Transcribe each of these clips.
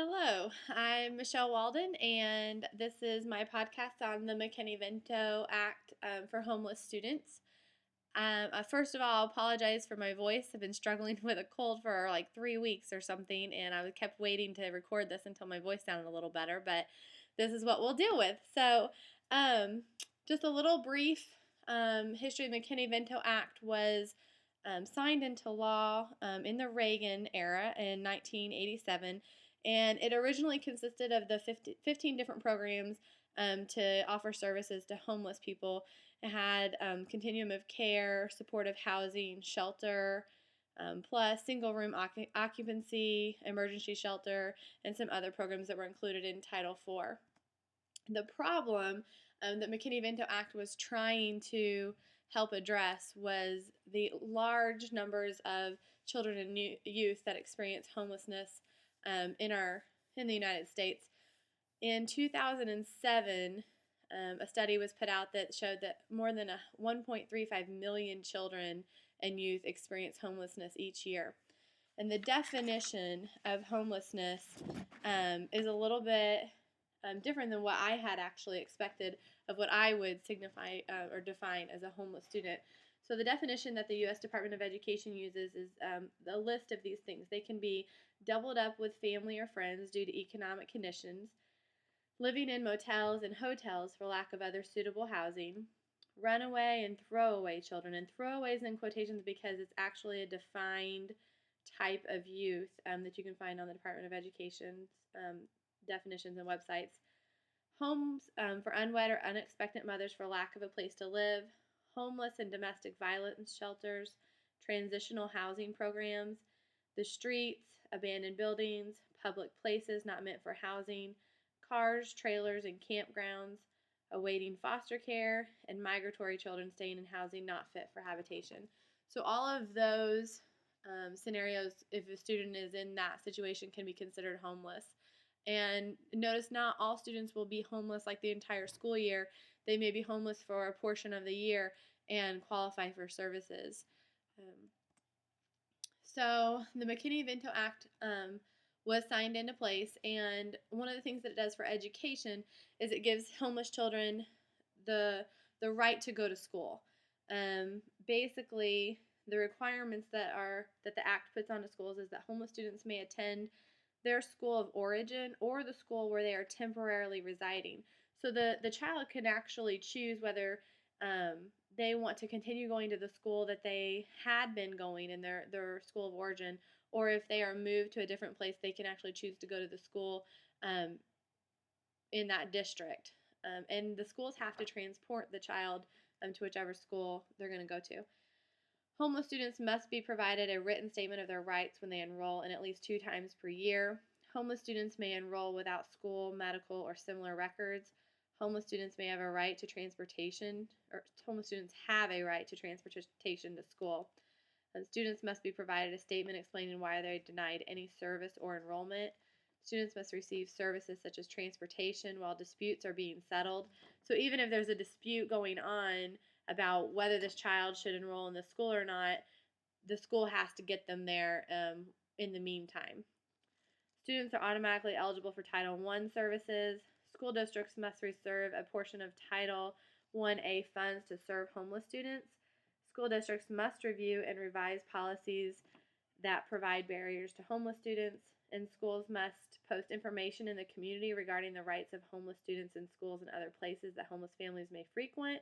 Hello, I'm Michelle Walden, and this is my podcast on the McKinney-Vento Act for homeless students. First of all, I'll apologize for my voice. I've been struggling with a cold for like 3 weeks or something, and I kept waiting to record this until my voice sounded a little better, but this is what we'll deal with. So, um, just a little brief history of the McKinney-Vento Act was signed into law in the Reagan era in 1987, and it originally consisted of the 15 different programs to offer services to homeless people. It had continuum of care, supportive housing, shelter, plus single room occupancy, emergency shelter, and some other programs that were included in Title IV. The problem that McKinney-Vento Act was trying to help address was the large numbers of children and youth that experience homelessness in the United States. In 2007, a study was put out that showed that more than 1.35 million children and youth experience homelessness each year. And the definition of homelessness is a little bit different than what I had actually expected of what I would signify or define as a homeless student. So the definition that the U.S. Department of Education uses is a list of these things. They can be doubled up with family or friends due to economic conditions, living in motels and hotels for lack of other suitable housing, runaway and throwaway children. And throwaways in quotations because it's actually a defined type of youth that you can find on the Department of Education's definitions and websites. Homes for unwed or unexpectant mothers for lack of a place to live, homeless and domestic violence shelters, transitional housing programs, the streets, abandoned buildings, public places not meant for housing, cars, trailers, and campgrounds, awaiting foster care, and migratory children staying in housing not fit for habitation. So all of those scenarios, if a student is in that situation, can be considered homeless. And notice not all students will be homeless like the entire school year. They may be homeless for a portion of the year and qualify for services. So the McKinney-Vento Act was signed into place, and one of the things that it does for education is it gives homeless children the right to go to school. Basically, the requirements that the Act puts onto schools is that homeless students may attend their school of origin or the school where they are temporarily residing. So the child can actually choose whether they want to continue going to the school that they had been going in their school of origin, or if they are moved to a different place, they can actually choose to go to the school in that district. And the schools have to transport the child to whichever school they're going to go to. Homeless students must be provided a written statement of their rights when they enroll in at least 2 times per year. Homeless students may enroll without school, medical, or similar records. Homeless students may have a right to transportation, or homeless students have a right to transportation to school. And students must be provided a statement explaining why they're denied any service or enrollment. Students must receive services such as transportation while disputes are being settled. So even if there's a dispute going on about whether this child should enroll in the school or not, the school has to get them there in the meantime. Students are automatically eligible for Title I services. School districts must reserve a portion of Title I-A funds to serve homeless students. School districts must review and revise policies that provide barriers to homeless students, and schools must post information in the community regarding the rights of homeless students in schools and other places that homeless families may frequent.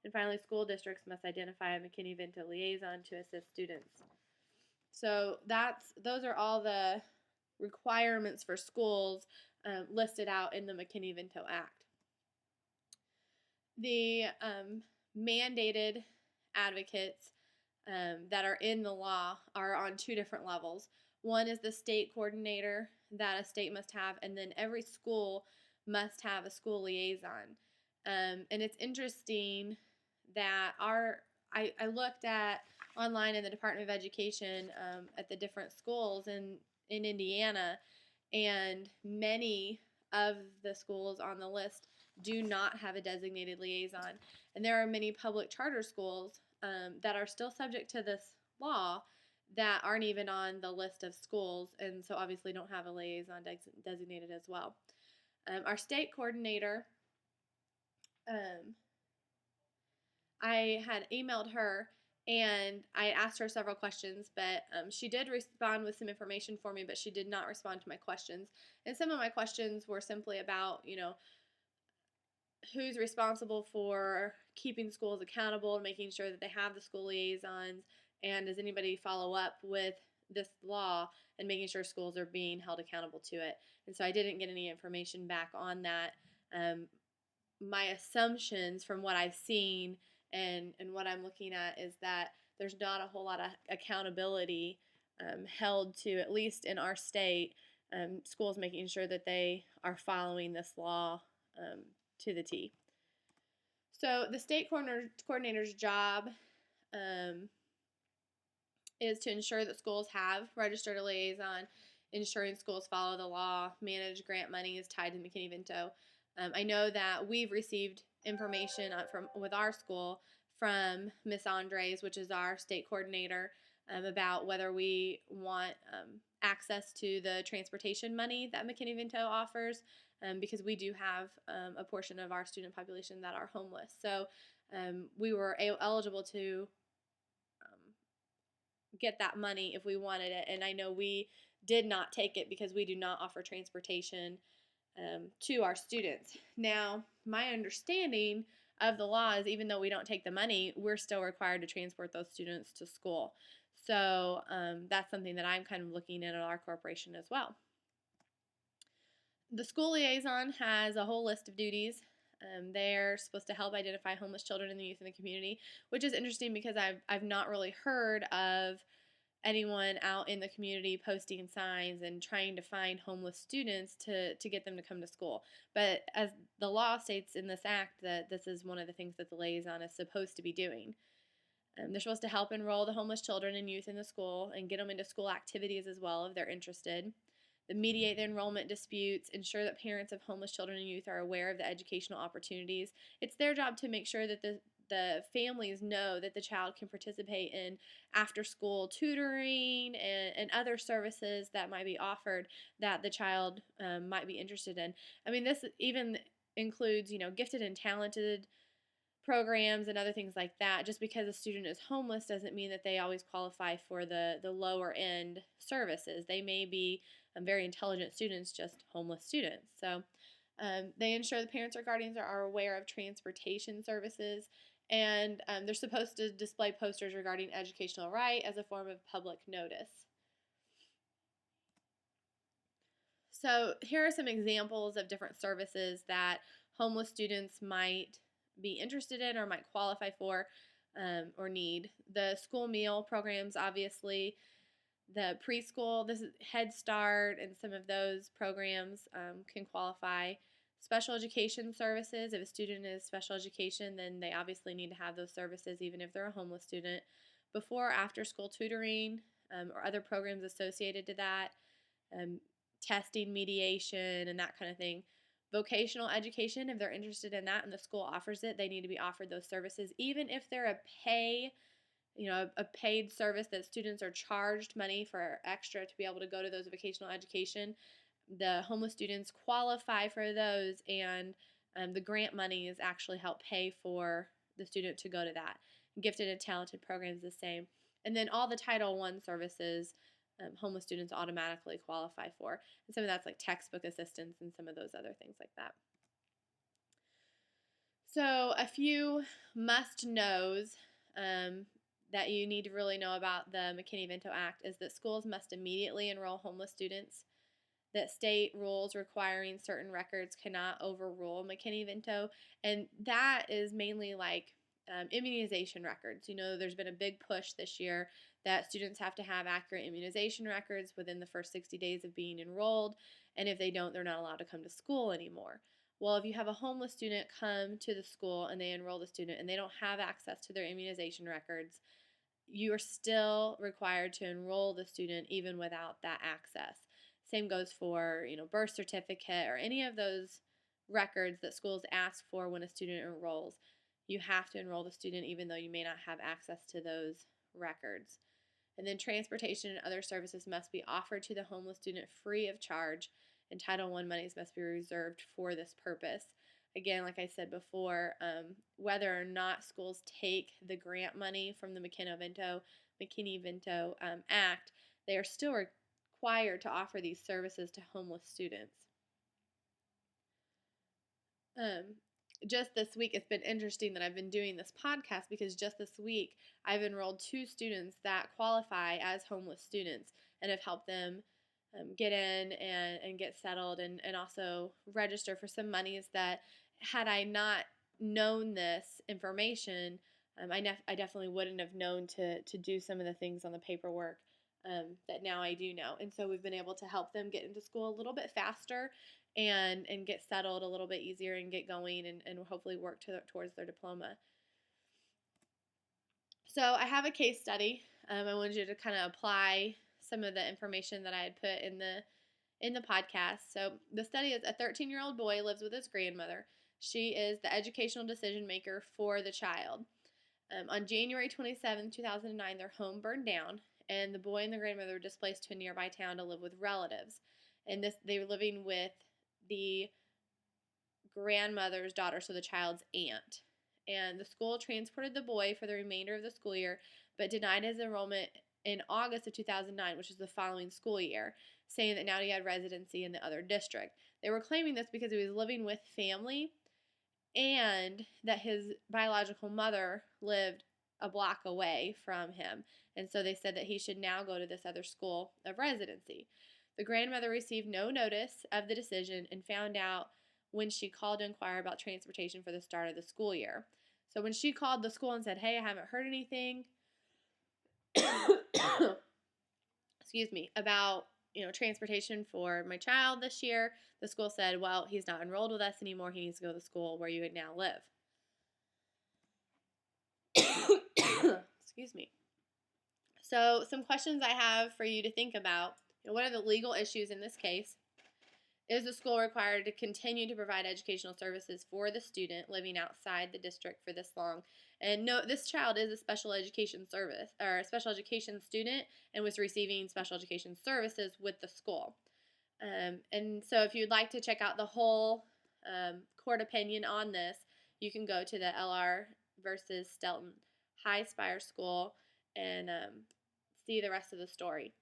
And finally, school districts must identify a McKinney-Vento liaison to assist students. So those are all the requirements for schools listed out in the McKinney-Vento Act. The mandated advocates that are in the law are on 2 different levels. One is the state coordinator that a state must have, and then every school must have a school liaison. And it's interesting that I looked at online in the Department of Education at the different schools in Indiana, and many of the schools on the list do not have a designated liaison. And there are many public charter schools that are still subject to this law that aren't even on the list of schools, and so obviously don't have a liaison designated as well. Our state coordinator, um, I had emailed her and I asked her several questions, but she did respond with some information for me, but she did not respond to my questions. And some of my questions were simply about, who's responsible for keeping schools accountable and making sure that they have the school liaisons, and does anybody follow up with this law and making sure schools are being held accountable to it. And so I didn't get any information back on that. My assumptions from what I've seen and what I'm looking at is that there's not a whole lot of accountability held to, at least in our state, schools making sure that they are following this law to the T. So the state coordinator's job is to ensure that schools have registered a liaison, ensuring schools follow the law, manage grant money is tied to McKinney-Vento. I know that we've received information with our school from Miss Andres, which is our state coordinator, about whether we want access to the transportation money that McKinney-Vento offers, because we do have a portion of our student population that are homeless. So we were eligible to get that money if we wanted it, and I know we did not take it because we do not offer transportation to our students. Now, my understanding of the law is even though we don't take the money, we're still required to transport those students to school. So that's something that I'm kind of looking at our corporation as well. The school liaison has a whole list of duties. They're supposed to help identify homeless children and the youth in the community, which is interesting because I've not really heard of anyone out in the community posting signs and trying to find homeless students to get them to come to school. But as the law states in this act, that this is one of the things that the liaison is supposed to be doing. They're supposed to help enroll the homeless children and youth in the school and get them into school activities as well if they're interested. They mediate the enrollment disputes, ensure that parents of homeless children and youth are aware of the educational opportunities. It's their job to make sure that the families know that the child can participate in after school tutoring and other services that might be offered that the child might be interested in. I mean, this even includes, gifted and talented programs and other things like that. Just because a student is homeless doesn't mean that they always qualify for the lower end services. They may be very intelligent students, just homeless students. So they ensure the parents or guardians are aware of transportation services, and they're supposed to display posters regarding educational right as a form of public notice. So here are some examples of different services that homeless students might be interested in or might qualify for or need. The school meal programs, obviously. The preschool, this is Head Start, and some of those programs can qualify. Special education services, if a student is special education, then they obviously need to have those services even if they're a homeless student. Before or after school tutoring or other programs associated to that, testing, mediation, and that kind of thing. Vocational education, if they're interested in that and the school offers it, they need to be offered those services, even if they're a paid service that students are charged money for extra to be able to go to those vocational education. The homeless students qualify for those, and the grant monies actually help pay for the student to go to that. Gifted and talented programs the same. And then all the Title I services homeless students automatically qualify for. And some of that's like textbook assistance and some of those other things like that. So a few must-knows that you need to really know about the McKinney-Vento Act is that schools must immediately enroll homeless students, that state rules requiring certain records cannot overrule McKinney-Vento, and that is mainly like immunization records. There's been a big push this year that students have to have accurate immunization records within the first 60 days of being enrolled, and if they don't, they're not allowed to come to school anymore. Well, if you have a homeless student come to the school and they enroll the student and they don't have access to their immunization records, you are still required to enroll the student even without that access. Same goes for, birth certificate or any of those records that schools ask for when a student enrolls. You have to enroll the student even though you may not have access to those records. And then transportation and other services must be offered to the homeless student free of charge, and Title I monies must be reserved for this purpose. Again, like I said before, whether or not schools take the grant money from the McKinney-Vento Act, they are still required to offer these services to homeless students. Just this week, it's been interesting that I've been doing this podcast because just this week I've enrolled 2 students that qualify as homeless students and have helped them get in and get settled and also register for some monies that, had I not known this information, I definitely wouldn't have known to do some of the things on the paperwork that now I do know. And so we've been able to help them get into school a little bit faster and get settled a little bit easier and get going and hopefully work towards their diploma. So I have a case study. I wanted you to kind of apply some of the information that I had put in the podcast. So the study is a 13-year-old boy lives with his grandmother. She is the educational decision maker for the child. On January 27, 2009, their home burned down, and the boy and the grandmother were displaced to a nearby town to live with relatives. And they were living with the grandmother's daughter, so the child's aunt. And the school transported the boy for the remainder of the school year, but denied his enrollment in August of 2009, which is the following school year, saying that now he had residency in the other district. They were claiming this because he was living with family and that his biological mother lived a block away from him. And so they said that he should now go to this other school of residency. The grandmother received no notice of the decision and found out when she called to inquire about transportation for the start of the school year. So when she called the school and said, "Hey, I haven't heard anything excuse me, about transportation for my child this year," the school said, "Well, he's not enrolled with us anymore. He needs to go to the school where you would now live." Excuse me. So some questions I have for you to think about. What are the legal issues in this case? Is the school required to continue to provide educational services for the student living outside the district for this long? And no, this child is a special education service or a special education student and was receiving special education services with the school. And so if you'd like to check out the whole court opinion on this, you can go to the LR versus Stelton High Spire School and see the rest of the story.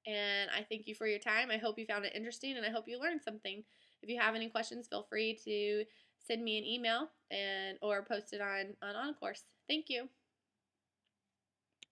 And I thank you for your time. I hope you found it interesting, and I hope you learned something. If you have any questions, feel free to send me an email or post it on OnCourse. Thank you.